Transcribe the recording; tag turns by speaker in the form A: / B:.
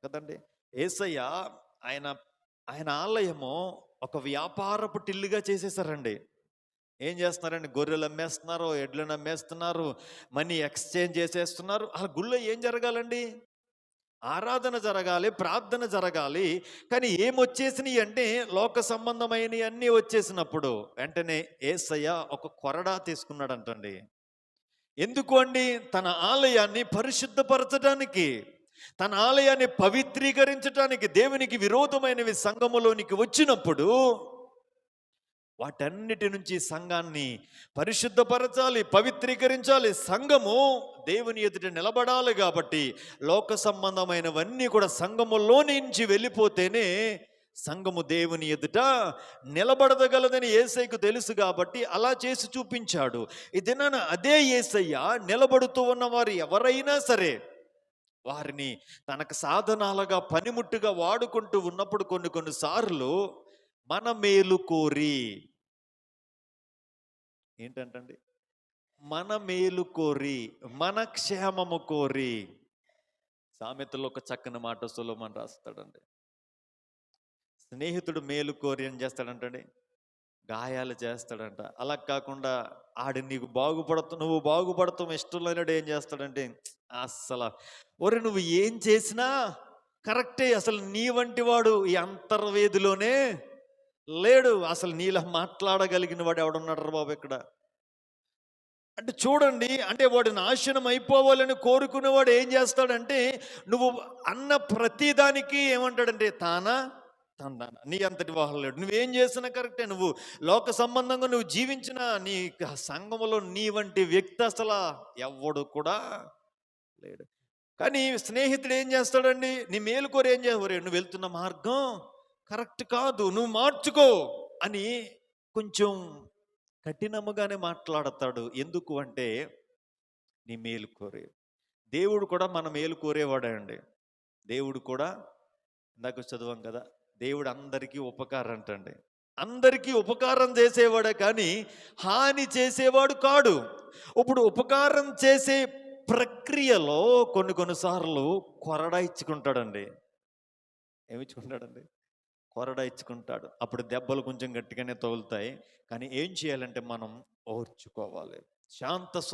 A: కదండి. యేసయ్య ఆయన ఆయన ఆలయము ఒక వ్యాపారపు టిల్లుగా చేసేసారండి. ఏం చేస్తున్నారండి? గొర్రెలు అమ్మేస్తున్నారు, ఎడ్లను అమ్మేస్తున్నారు, మనీ ఎక్స్చేంజ్ చేసేస్తున్నారు. ఆ గుళ్ళో ఏం జరగాలండి? ఆరాధన జరగాలి, ప్రార్థన జరగాలి. కానీ ఏమొచ్చేసినాయి అంటే లోక సంబంధమైనవి అన్నీ వచ్చేసినప్పుడు వెంటనే యేసయ్య ఒక కొరడా తీసుకున్నాడంటండి. ఎందుకు అండి? తన ఆలయాన్ని పరిశుద్ధపరచడానికి, తన ఆలయాన్ని పవిత్రీకరించడానికి. దేవునికి విరోధమైనవి సంఘములోనికి వచ్చినప్పుడు వాటన్నిటి నుంచి సంఘాన్ని పరిశుద్ధపరచాలి, పవిత్రీకరించాలి. సంఘము దేవుని ఎదుట నిలబడాలి. కాబట్టి లోక సంబంధమైనవన్నీ కూడా సంఘములో నుంచి వెళ్ళిపోతేనే సంఘము దేవుని ఎదుట నిలబడదగలదని యేసయ్యకు తెలుసు. కాబట్టి అలా చేసి చూపించాడు. ఈ దినాన అదే యేసయ్య నిలబడుతూ ఉన్నవారు ఎవరైనా సరే వారిని తనకు సాధనాలుగా పనిముట్టుగా వాడుకుంటూ ఉన్నప్పుడు కొన్ని సార్లు మన మేలు కోరి, ఏంటంటండి, మన మేలు కోరి, మన క్షేమము కోరి. సామెతలో ఒక చక్కని మాట సొలొమోను రాస్తాడండి. స్నేహితుడు మేలు కోరి ఏం చేస్తాడంటండి? గాయాలు చేస్తాడంట. అలా కాకుండా నీకు నువ్వు బాగుపడతాం ఇష్టం లేనాడు ఏం చేస్తాడంటే, అస్సలు ఒరే నువ్వు ఏం చేసినా కరెక్టే, అసలు నీ వంటి వాడు ఈ అంతర్వేదిలోనే లేడు, అసలు నీలా మాట్లాడగలిగిన వాడు ఎవడున్నాడు బాబు ఇక్కడ అంటే. చూడండి, అంటే వాడు నాశనం అయిపోవాలని కోరుకునేవాడు ఏం చేస్తాడంటే, నువ్వు అన్న ప్రతిదానికి ఏమంటాడంటే తానా తందాన, నీ అంతటి వాహనం లేడు, నువ్వేం చేసినా కరెక్టే, నువ్వు లోక సంబంధంగా నువ్వు జీవించిన నీ సంఘములో నీ వంటి వ్యక్తి అసలు ఎవడు కూడా లేడు. కానీ స్నేహితుడు ఏం చేస్తాడండి? నీ మేలు కోరి ఏం చేస్తావు? నువ్వు వెళ్తున్న మార్గం కరెక్ట్ కాదు, నువ్వు మార్చుకో అని కొంచెం కఠినముగానే మాట్లాడతాడు. ఎందుకు అంటే నీ మేలు కోరే. దేవుడు కూడా మన మేలు కోరేవాడే అండి. దేవుడు కూడా ఇందాక చదువాం కదా, దేవుడు అందరికీ ఉపకారం అంటండి. అందరికీ ఉపకారం చేసేవాడే కానీ హాని చేసేవాడు కాడు. ఇప్పుడు ఉపకారం చేసే ప్రక్రియలో కొన్నిసార్లు కొరడా ఇచ్చుకుంటాడండి. ఏమిచ్చుకుంటాడండి? కొరడా ఇచ్చుకుంటాడు. అప్పుడు దెబ్బలు కొంచెం గట్టిగానే తగులుతాయి. కానీ ఏం చేయాలంటే మనం ఓర్చుకోవాలి. శాంత